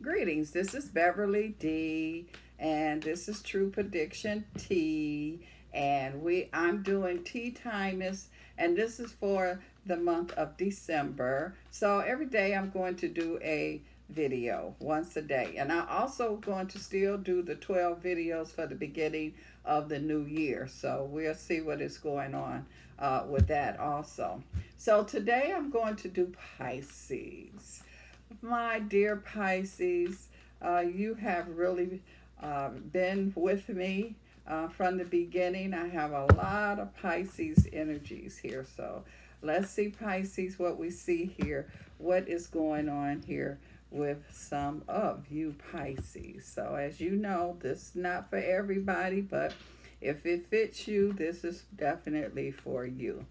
Greetings, this is Beverly D, and this is True Prediction Tea, and I'm doing tea time and this is for the month of December. So every day I'm going to do a video once a day, and I'm also going to still do the 12 videos for the beginning of the new year. So we'll see what is going on with that also. So today I'm going to do Pisces. My dear Pisces, you have really been with me from the beginning. I have a lot of Pisces energies here. So let's see, Pisces, what we see here. What is going on here with some of you Pisces? So as you know, this is not for everybody, but if it fits you, this is definitely for you.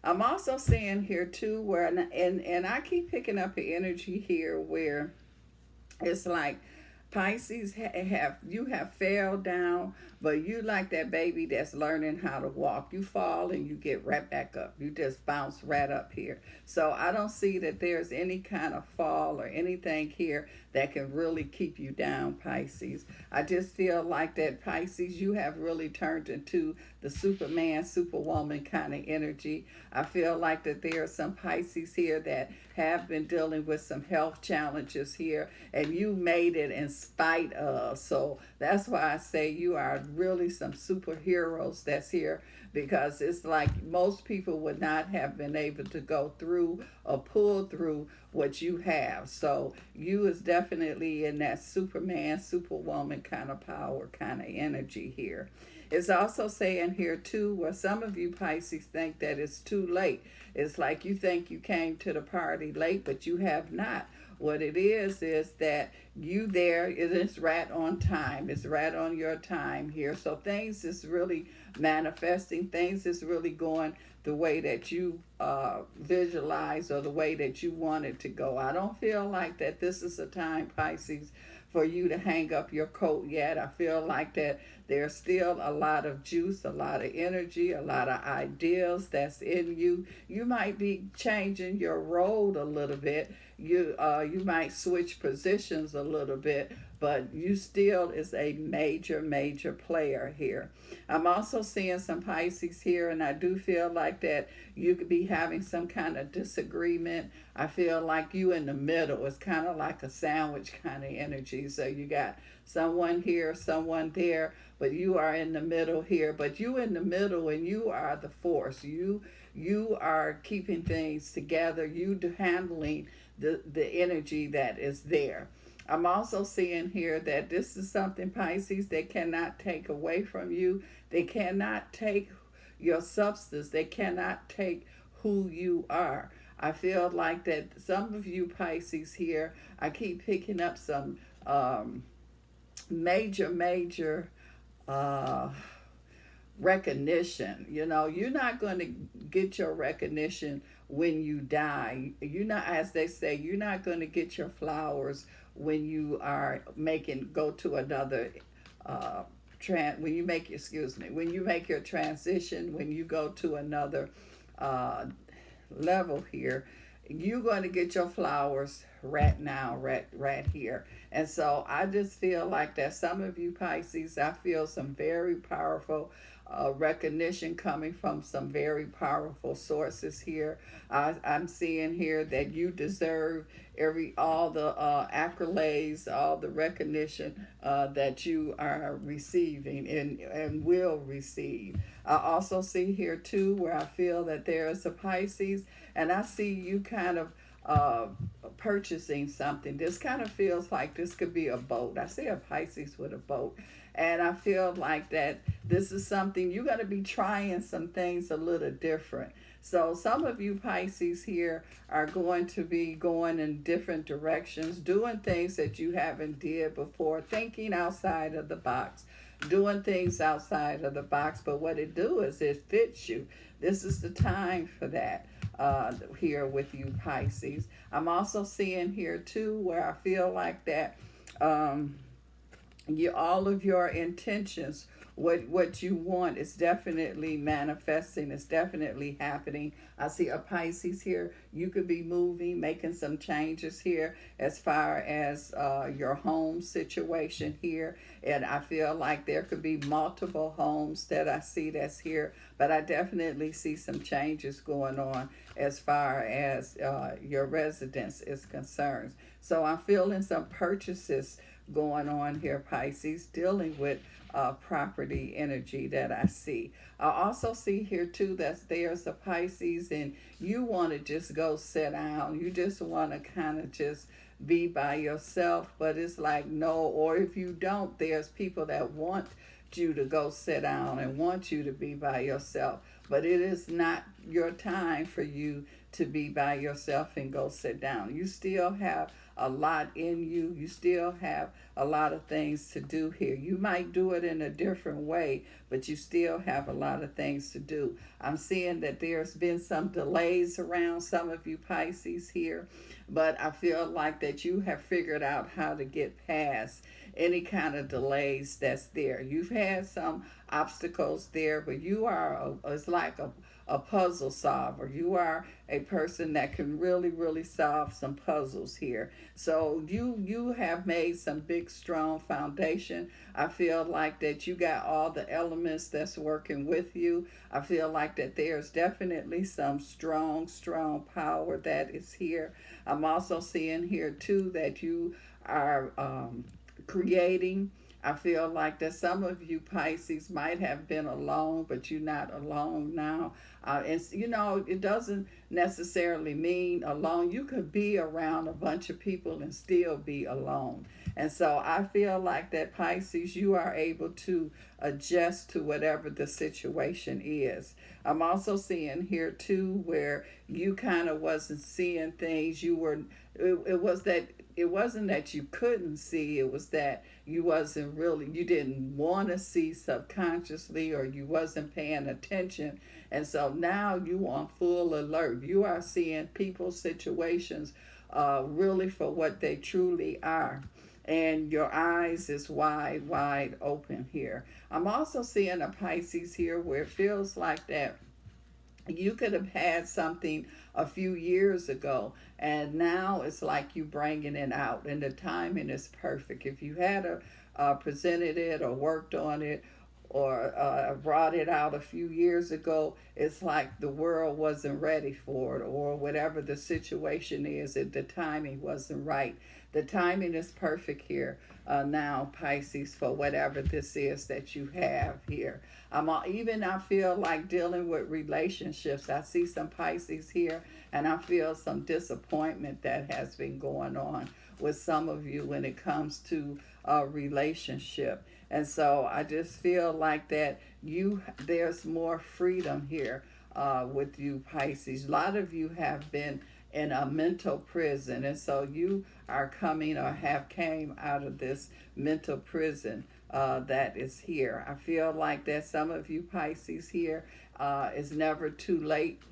I'm also seeing here too where and I keep picking up the energy here where it's like Pisces have you have fell down, but you like that baby that's learning how to walk. You fall and you get right back up. You just bounce right up here. So I don't see that there's any kind of fall or anything here that can really keep you down, Pisces. I just feel like that Pisces, you have really turned into the Superman, Superwoman kind of energy. I feel like that there are some Pisces here that have been dealing with some health challenges here, and you made it in spite of. So that's why I say you are really some superheroes that's here, because it's like most people would not have been able to go through or pull through what you have. So you is definitely in that Superman, Superwoman kind of power, kind of energy here. It's also saying here too where some of you Pisces think that it's too late. It's like you think you came to the party late, but you have not. What it is that you there, it is right on time. It's right on your time here. So things is really manifesting. Things is really going the way that you visualize or the way that you want it to go. I don't feel like that this is a time, Pisces, for you to hang up your coat yet. I feel like that there's still a lot of juice, a lot of energy, a lot of ideas that's in you. You might be changing your role a little bit. You might switch positions a little bit, but you still is a major player here. I'm also seeing some Pisces here, and I do feel like that you could be having some kind of disagreement. I feel like you in the middle. It's kind of like a sandwich kind of energy. So you got someone here, someone there, but you are in the middle here. But you in the middle, and you are the force. You are keeping things together. You handling the energy that is there. I'm also seeing here that this is something, Pisces, they cannot take away from you. They cannot take your substance. They cannot take who you are. I feel like that some of you Pisces here, I keep picking up some major uh, recognition. You know, you're not going to get your recognition when you die. You're not, as they say, you're not going to get your flowers when you are making go to another when you make when you make your transition, when you go to another uh, level here, you're going to get your flowers right now, right here. And so I just feel like that some of you Pisces, I feel some very powerful recognition coming from some very powerful sources here. I'm seeing here that you deserve all the accolades, all the recognition that you are receiving and will receive. I also see here too where I feel that there is a Pisces, and I see you kind of uh, purchasing something. This kind of feels like this could be a boat. I see a Pisces with a boat. And I feel like that this is something you're going to be trying some things a little different. So some of you Pisces here are going to be going in different directions, doing things that you haven't did before, thinking outside of the box, doing things outside of the box. But what it do is it fits you. This is the time for that here with you Pisces. I'm also seeing here too where I feel like that all of your intentions what you want is definitely manifesting. It's definitely happening. I see a Pisces here. You could be moving, making some changes here as far as your home situation here. And I feel like there could be multiple homes that I see that's here, but I definitely see some changes going on as far as your residence is concerned. So I'm feeling some purchases going on here, Pisces, dealing with property energy that I see. I also see here too that there's a Pisces and you want to just go sit down. You just want to kind of just be by yourself, but it's like no, or if you don't, there's people that want you to go sit down and want you to be by yourself, but it is not your time for you to be by yourself and go sit down. You still have a lot in you. You still have a lot of things to do here. You might do it in a different way, but you still have a lot of things to do. I'm seeing that there's been some delays around some of you Pisces here, but I feel like that you have figured out how to get past any kind of delays that's there. You've had some obstacles there, but you are, it's like a puzzle solver. You are a person that can really solve some puzzles here. So you have made some big strong foundation. I feel like that you got all the elements that's working with you. I feel like that there's definitely some strong power that is here. I'm also seeing here too that you are creating. I feel like that some of you Pisces might have been alone, but you're not alone now. And you know, it doesn't necessarily mean alone. You could be around a bunch of people and still be alone. And so I feel like that Pisces, you are able to adjust to whatever the situation is. I'm also seeing here too where you kind of wasn't seeing things. You were, it was that it wasn't that you couldn't see, it was that you wasn't really, you didn't want to see subconsciously, or you wasn't paying attention. And so now you on full alert. You are seeing people's situations really for what they truly are, and your eyes is wide open here. I'm also seeing a Pisces here where it feels like that you could have had something a few years ago, and now it's like you bringing it out, and the timing is perfect. If you had presented it or worked on it or brought it out a few years ago, it's like the world wasn't ready for it, or whatever the situation is, the timing wasn't right. The timing is perfect here now, Pisces, for whatever this is that you have here. Even I feel like dealing with relationships. I see some Pisces here, and I feel some disappointment that has been going on with some of you when it comes to a relationship. And so I just feel like that there's more freedom here with you Pisces. A lot of you have been in a mental prison, and so you are coming or have came out of this mental prison that is here. I feel like that some of you Pisces here, it's never too late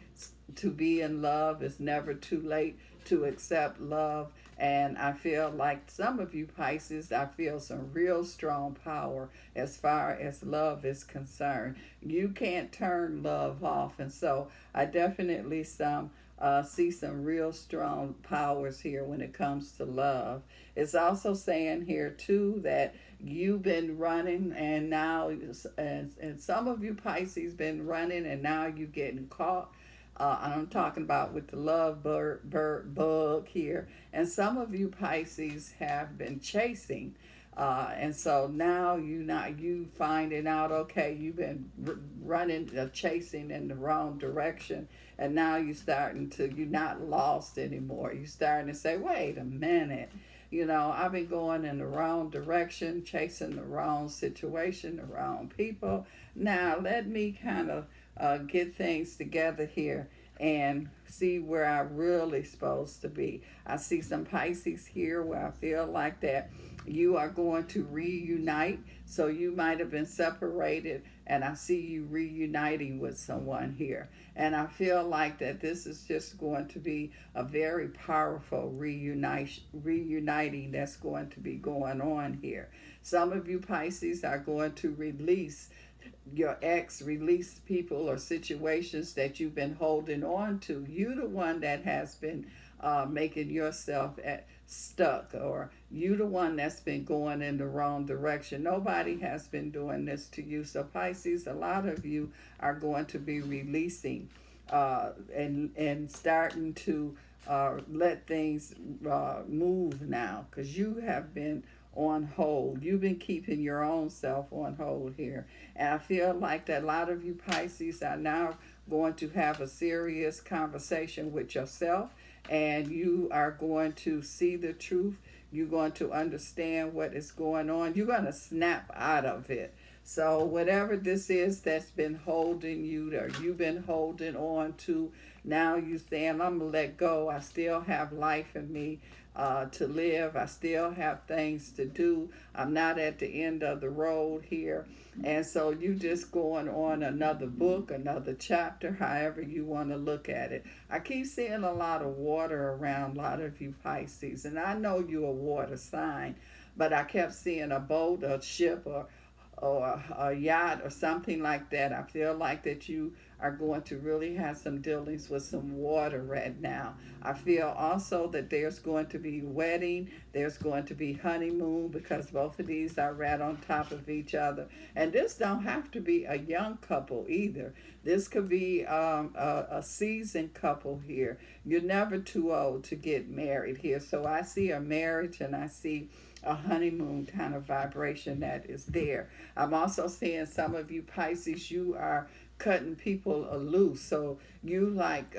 to be in love. It's never too late to accept love. And I feel like some of you Pisces, I feel some real strong power as far as love is concerned. You can't turn love off. And so I definitely see some real strong powers here when it comes to love. It's also saying here too that you've been running, and now and some of you Pisces been running, and now you're getting caught. I'm talking about with the love bird bug here, and some of you Pisces have been chasing, and so now you finding out, okay, you've been running chasing in the wrong direction, and now you're not lost anymore. You're starting to say, wait a minute. I've been going in the wrong direction, chasing the wrong situation, the wrong people. Now let me kind of get things together here and see where I really supposed to be. I see some Pisces here where I feel like that you are going to reunite. So you might have been separated, and I see you reuniting with someone here. And I feel like that this is just going to be a very powerful reuniting that's going to be going on here. Some of you Pisces are going to release your ex, release people or situations that you've been holding on to. You the one that has been making yourself stuck, or you the one that's been going in the wrong direction. Nobody has been doing this to you. So Pisces, a lot of you are going to be releasing and starting to let things move now, because you have been on hold. You've been keeping your own self on hold here. And I feel like that a lot of you Pisces are now going to have a serious conversation with yourself, and you are going to see the truth. You're going to understand what is going on. You're going to snap out of it. So whatever this is that's been holding you, or you've been holding on to, now you saying, I'm gonna let go. I still have life in me to live. I still have things to do. I'm not at the end of the road here. And so you just going on another book, another chapter, however you want to look at it. I keep seeing a lot of water around a lot of you Pisces, and I know you're a water sign, but I kept seeing a boat, a ship, or a yacht or something like that. I feel like that you are going to really have some dealings with some water right now. I feel also that there's going to be wedding, there's going to be honeymoon, because both of these are right on top of each other. And this don't have to be a young couple either. This could be a seasoned couple here. You're never too old to get married here. So I see a marriage, and I see a honeymoon kind of vibration that is there. I'm also seeing some of you Pisces, you are cutting people loose. So you like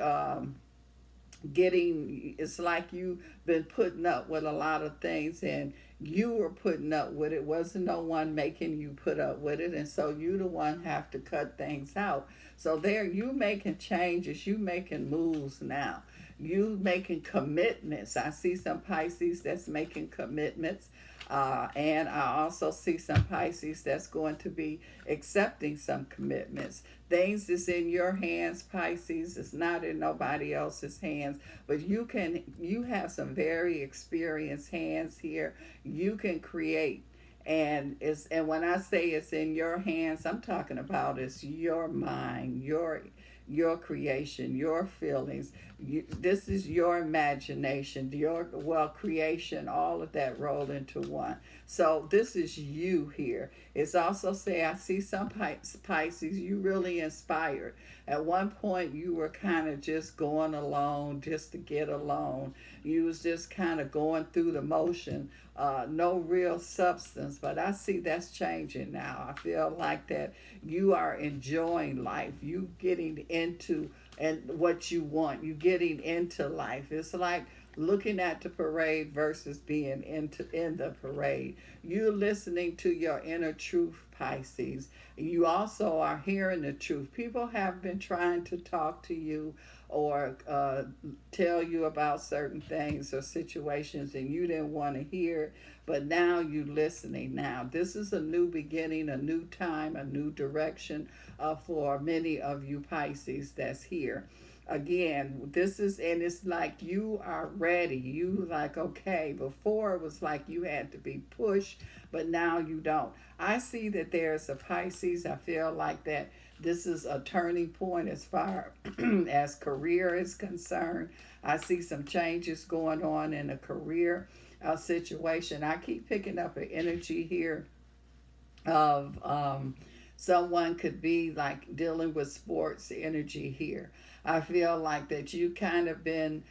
getting, it's like you've been putting up with a lot of things, and you were putting up with it. Wasn't no one making you put up with it, and so you the one have to cut things out. So there, you making changes, you making moves now, you making commitments. I see some Pisces that's making commitments, and I also see some Pisces that's going to be accepting some commitments. Things is in your hands, Pisces. It's not in nobody else's hands. But you have some very experienced hands here. You can create. And when I say it's in your hands, I'm talking about it's your mind, your creation, your feelings. This is your imagination, your creation, all of that rolled into one. So this is you here. It's also say I see some Pisces, you really inspired. At one point you were kind of just going along just to get along. You was just kind of going through the motion, no real substance. But I see that's changing now. I feel like that you are enjoying life. You getting into and what you want. You getting into life. It's like looking at the parade versus being in the parade. You're listening to your inner truth, Pisces. You also are hearing the truth. People have been trying to talk to you or tell you about certain things or situations, and you didn't want to hear it, but now you listening now. This is a new beginning, a new time, a new direction for many of you Pisces that's here. Again, this is, and it's like you are ready. You like, okay, before it was like you had to be pushed, but now you don't. I see that there's a Pisces. I feel like that this is a turning point as far as career is concerned. I see some changes going on in a career situation. I keep picking up an energy here of someone could be like dealing with sports energy here. I feel like that you kind of been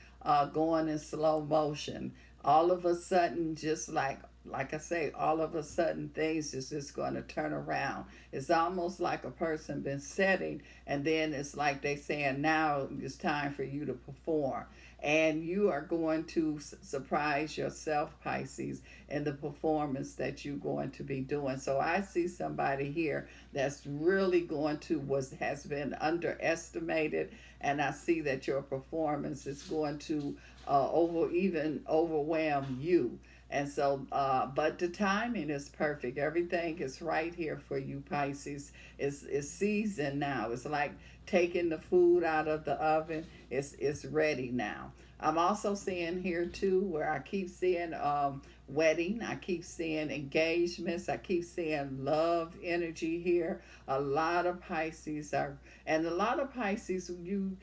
going in slow motion. All of a sudden, just like like I say, all of a sudden things is just going to turn around. It's almost like a person been setting, and then it's like they saying now it's time for you to perform. And you are going to surprise yourself, Pisces, in the performance that you're going to be doing. So I see somebody here that's really going to was has been underestimated, and I see that your performance is going to even overwhelm you. And so, but the timing is perfect. Everything is right here for you, Pisces. It's season now. It's like taking the food out of the oven. It's ready now. I'm also seeing here too, where I keep seeing wedding. I keep seeing engagements. I keep seeing love energy here. A lot of Pisces are, and a lot of Pisces you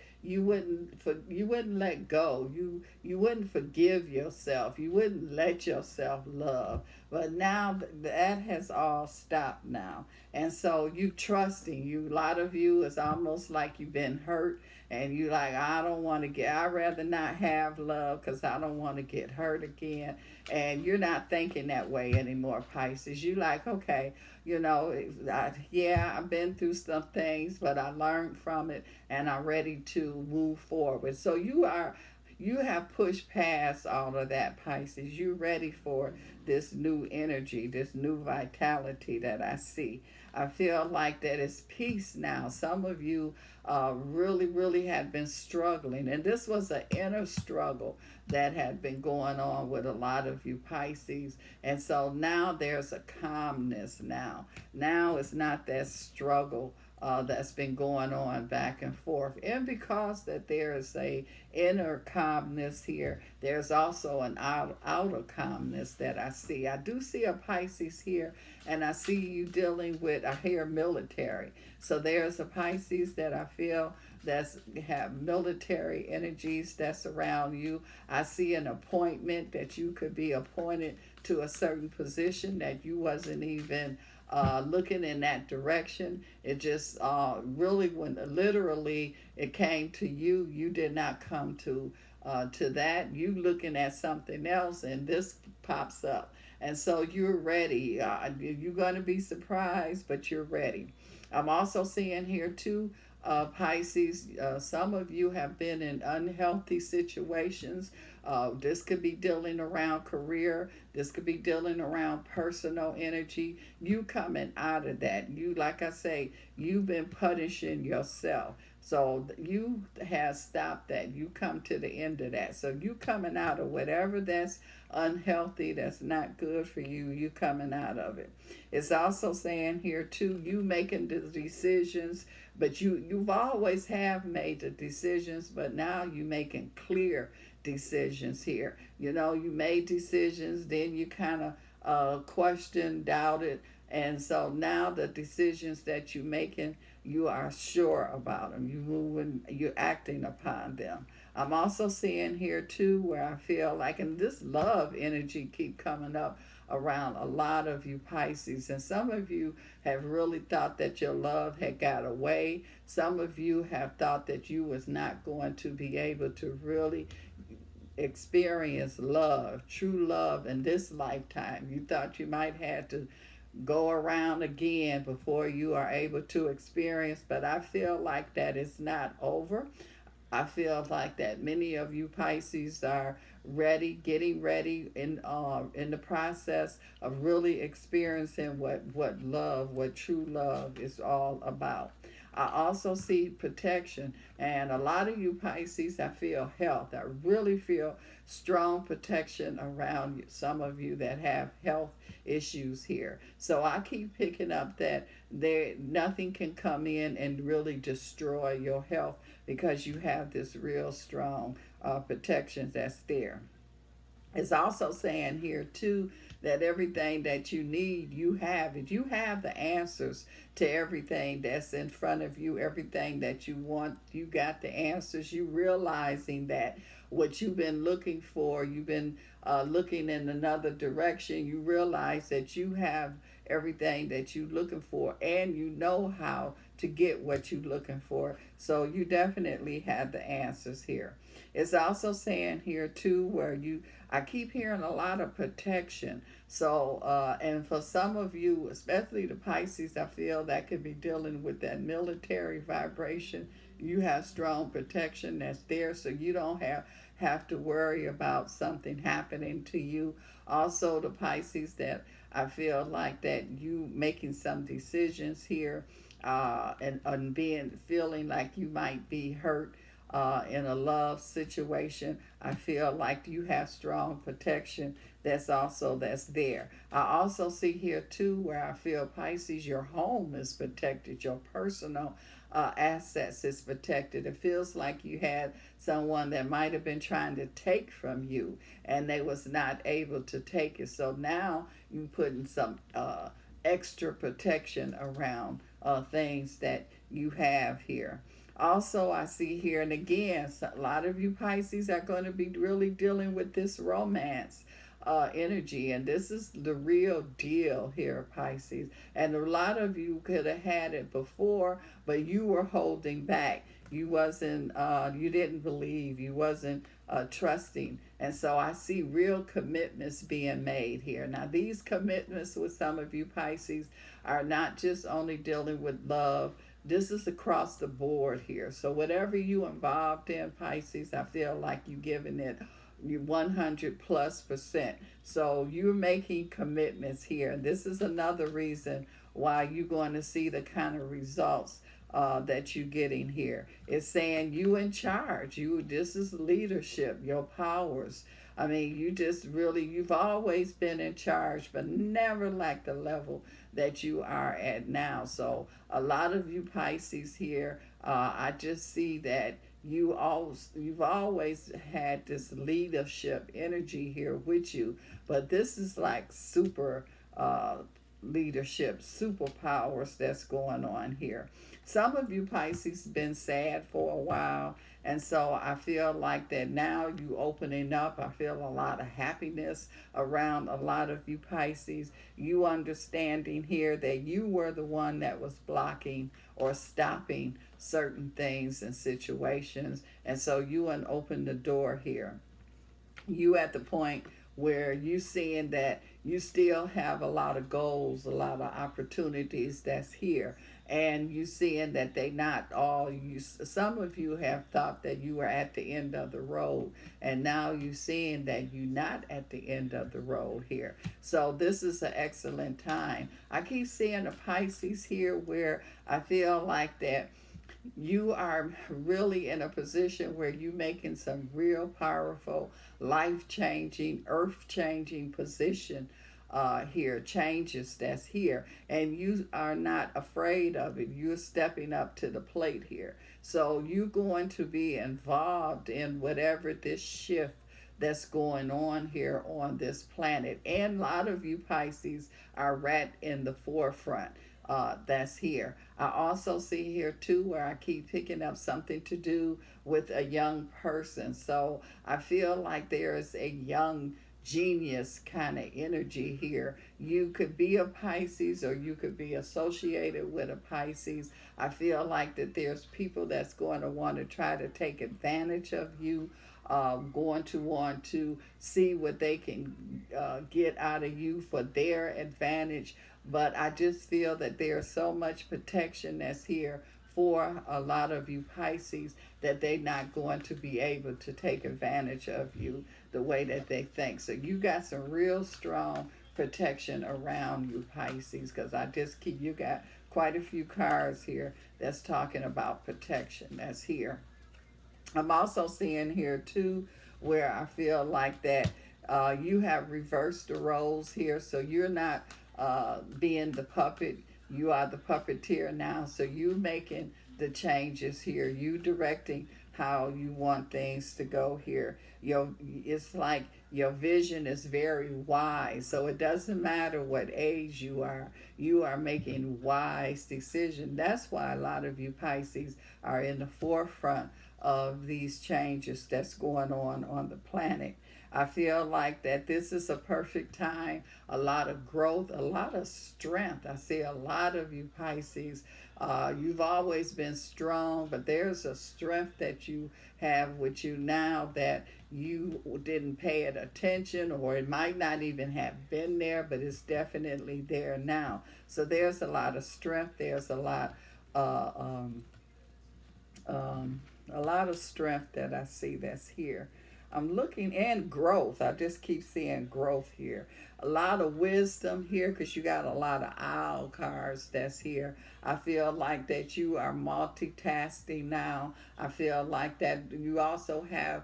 wouldn't let go. You wouldn't forgive yourself. You wouldn't let yourself love. But now that has all stopped now, and so you trusting. You a lot of you is almost like you've been hurt, and you like I don't want to get. I'd rather not have love because I don't want to get hurt again. And you're not thinking that way anymore, Pisces. You like okay, yeah, I've been through some things, but I learned from it, and I'm ready to move forward. So you have pushed past all of that, Pisces. You're ready for this new energy, this new vitality that I see. I feel like that it's peace now. Some of you really, really had been struggling, and this was an inner struggle that had been going on with a lot of you Pisces. And so now there's a calmness now. Now it's not that struggle that's been going on back and forth. And because that there is a inner calmness here, there's also an outer calmness that I see. I do see a Pisces here, and I see you dealing with a hair military. So there's a Pisces that I feel that's have military energies that's around you. I see an appointment that you could be appointed to a certain position that you wasn't even looking in that direction. It just really, when literally it came to you, you did not come to that. You looking at something else, and this pops up, and so you're ready. You're going to be surprised, but you're ready. I'm also seeing here too, Pisces, some of you have been in unhealthy situations. This could be dealing around career. This could be dealing around personal energy. You coming out of that. You, like I say, you've been punishing yourself. So you have stopped that. You come to the end of that. So you coming out of whatever that's unhealthy, that's not good for you, you coming out of it. It's also saying here too, you making the decisions, but you've always have made the decisions, but now you making clear decisions here. You made decisions, then you kind of questioned, doubted, and so now the decisions that you're making, you are sure about them. You're acting upon them. I'm also seeing here too where I feel like, and this love energy keep coming up around a lot of you Pisces, and some of you have really thought that your love had got away. Some of you have thought that you was not going to be able to really experience love, true love in this lifetime. You thought you might have to go around again before you are able to experience, but I feel like that is not over. I feel like that many of you Pisces are ready, getting ready in the process of really experiencing what love, what true love is all about. I also see protection, and a lot of you Pisces, I feel health. I really feel strong protection around you, some of you that have health issues here. So I keep picking up that there nothing can come in and really destroy your health because you have this real strong protection that's there. It's also saying here too that everything that you need, you have it. You have the answers to everything that's in front of you, everything that you want. You got the answers. You realizing that what you've been looking for, you've been looking in another direction. You realize that you have everything that you're looking for, and you know how to get what you're looking for. So you definitely have the answers here. It's also saying here too where I keep hearing a lot of protection. So and for some of you, especially the Pisces, I feel that could be dealing with that military vibration. You have strong protection that's there, so you don't have to worry about something happening to you. Also, the Pisces, that I feel like that you making some decisions here, and being feeling like you might be hurt in a love situation. I feel like you have strong protection that's there. I also see here too where I feel Pisces, your home is protected, your personal assets is protected. It feels like you had someone that might have been trying to take from you and they was not able to take it. So now you putting some extra protection around things that you have here. Also, I see here, and again, a lot of you Pisces are going to be really dealing with this romance energy, and this is the real deal here, Pisces. And a lot of you could have had it before, but you were holding back. You wasn't, you didn't believe, you wasn't trusting. And so I see real commitments being made here. Now, these commitments with some of you Pisces are not just only dealing with love. This is across the board here. So whatever you involved in, Pisces, I feel like you giving it you 100+%. So you're making commitments here. And this is another reason why you're going to see the kind of results that you're getting here. It's saying you in charge. This is leadership, your powers. I mean, you just really, you've always been in charge, but never like the level that you are at now. So a lot of you Pisces here, I just see that you've always had this leadership energy here with you, but this is like super leadership, superpowers that's going on here. Some of you Pisces been sad for a while, and so I feel like that now you opening up. I feel a lot of happiness around a lot of you Pisces. You understanding here that you were the one that was blocking or stopping certain things and situations, and so you and open the door here. You at the point where you seeing that you still have a lot of goals, a lot of opportunities that's here, and you seeing that they not all you. Some of you have thought that you were at the end of the road, and now you seeing that you're not at the end of the road here. So this is an excellent time. I keep seeing a Pisces here where I feel like that you are really in a position where you're making some real powerful, life changing, earth changing position here, changes that's here, and you are not afraid of it. You're stepping up to the plate here. So you're going to be involved in whatever this shift that's going on here on this planet. And a lot of you Pisces are right in the forefront. That's here. I also see here too where I keep picking up something to do with a young person. So I feel like there's a young genius kind of energy here. You could be a Pisces or you could be associated with a Pisces. I feel like that there's people that's going to want to try to take advantage of you, going to want to see what they can get out of you for their advantage. But I just feel that there's so much protection that's here for a lot of you Pisces that they're not going to be able to take advantage of you the way that they think. So you got some real strong protection around you Pisces, because I just keep, you got quite a few cards here that's talking about protection that's here. I'm also seeing here too where I feel like that you have reversed the roles here, so you're not being the puppet. You are the puppeteer now, so you making the changes here. You directing how you want things to go here. It's like your vision is very wise, so it doesn't matter what age you are. You are making wise decisions. That's why a lot of you Pisces are in the forefront of these changes that's going on the planet. I feel like that this is a perfect time, a lot of growth, a lot of strength. I see a lot of you Pisces. You've always been strong, but there's a strength that you have with you now that you didn't pay it attention, or it might not even have been there, but it's definitely there now. So there's a lot of strength. There's uh, um, a lot of strength that I see that's here. I'm looking, and growth. I just keep seeing growth here. A lot of wisdom here because you got a lot of owl cards that's here. I feel like that you are multitasking now. I feel like that you also have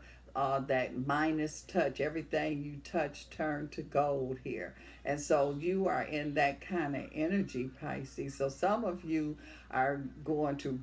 that minus touch. Everything you touch turn to gold here. And so you are in that kind of energy, Pisces. So some of you are going to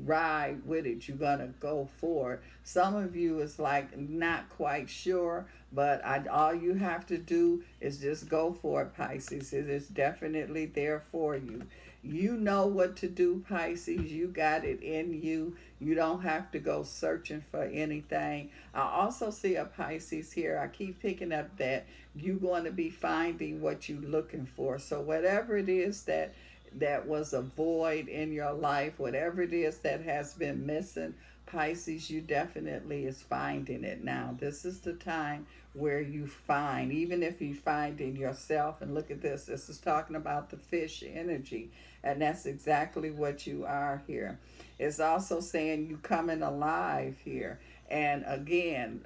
ride with it. You're going to go for it. Some of you is like not quite sure, but all you have to do is just go for it, Pisces. It is definitely there for you. You know what to do, Pisces. You got it in you. You don't have to go searching for anything. I also see a Pisces here. I keep picking up that you're going to be finding what you're looking for. So whatever it is that was a void in your life, whatever it is that has been missing, Pisces, you definitely is finding it now. This is the time where you find, even if you find in yourself, and look at this, this is talking about the fish energy, and that's exactly what you are here. It's also saying you coming alive here. And again,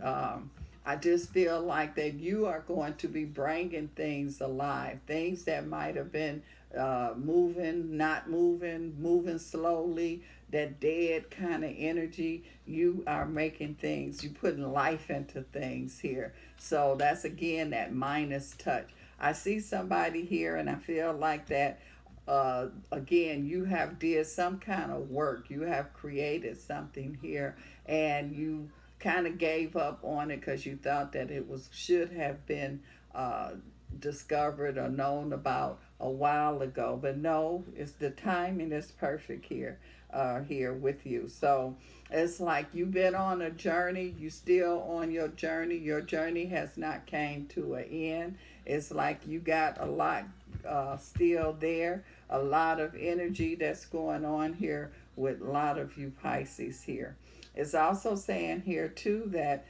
I just feel like that you are going to be bringing things alive, things that might have been moving, not moving, moving slowly, that dead kind of energy. You are making things, you putting life into things here. So that's again that minus touch. I see somebody here, and I feel like that again, you have did some kind of work. You have created something here, and you kind of gave up on it because you thought that it was should have been uh, discovered or known about a while ago. But no, it's the timing is perfect here, here with you. So it's like you've been on a journey. You still on your journey. Your journey has not came to an end. It's like you got a lot still there, a lot of energy that's going on here with a lot of you Pisces here. It's also saying here too that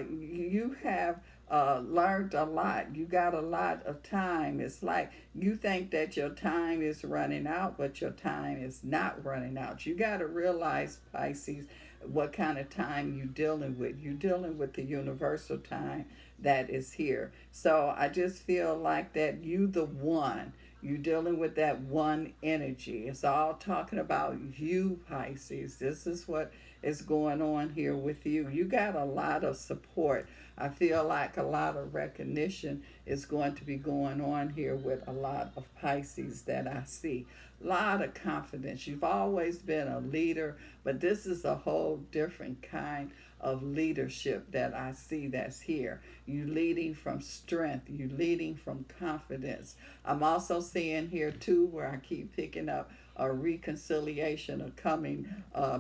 you have learned a lot. You got a lot of time. It's like you think that your time is running out, but your time is not running out. You got to realize, Pisces, what kind of time you dealing with. You're dealing with the universal time that is here. So I just feel like that you the one. You dealing with that one energy. It's all talking about you, Pisces. This is what is going on here with you. You got a lot of support. I feel like a lot of recognition is going to be going on here with a lot of Pisces that I see. A lot of confidence. You've always been a leader, but this is a whole different kind of leadership that I see that's here. You leading from strength, you leading from confidence. I'm also seeing here too where I keep picking up a reconciliation of coming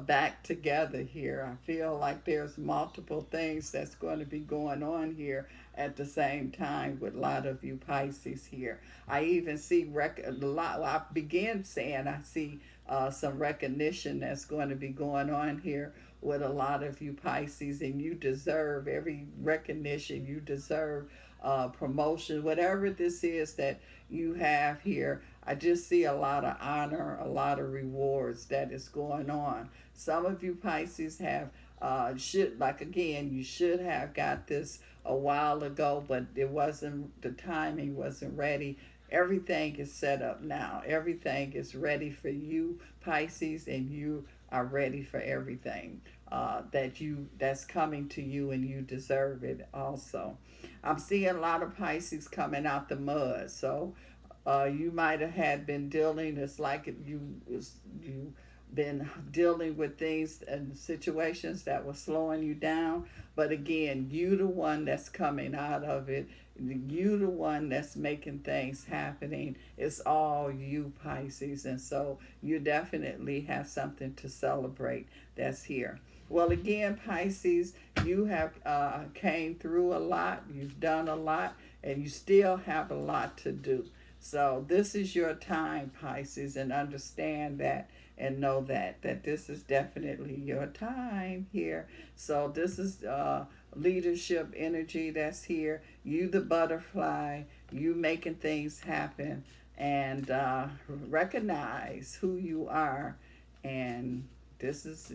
back together here. I feel like there's multiple things that's going to be going on here at the same time with a lot of you Pisces here. I even see a lot. I began saying I see some recognition that's going to be going on here with a lot of you Pisces, and you deserve every recognition. You deserve promotion, whatever this is that you have here. I just see a lot of honor, a lot of rewards that is going on. Some of you Pisces have should like again you should have got this a while ago, but it wasn't, the timing wasn't ready. Everything is set up now. Everything is ready for you Pisces, and you are ready for everything that's coming to you, and you deserve it also. I'm seeing a lot of Pisces coming out the mud. So you might have had been dealing, it's like you been dealing with things and situations that were slowing you down, but again you the one that's coming out of it. You the one that's making things happening. It's all you Pisces, and so you definitely have something to celebrate that's here. Well, again, Pisces, you have came through a lot, you've done a lot, and you still have a lot to do. So this is your time, Pisces, and understand that and know that this is definitely your time here. So this is leadership energy that's here. You, the butterfly, you making things happen, and recognize who you are, and this is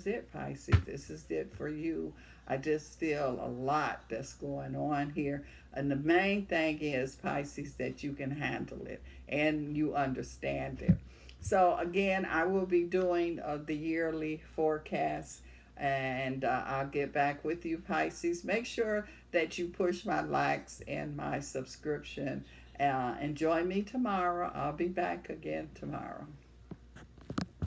it, Pisces. This is it for you. I just feel a lot that's going on here, and the main thing is, Pisces, that you can handle it and you understand it. So again, I will be doing the yearly forecast, and I'll get back with you, Pisces. Make sure that you push my likes and my subscription. And join me tomorrow. I'll be back again tomorrow.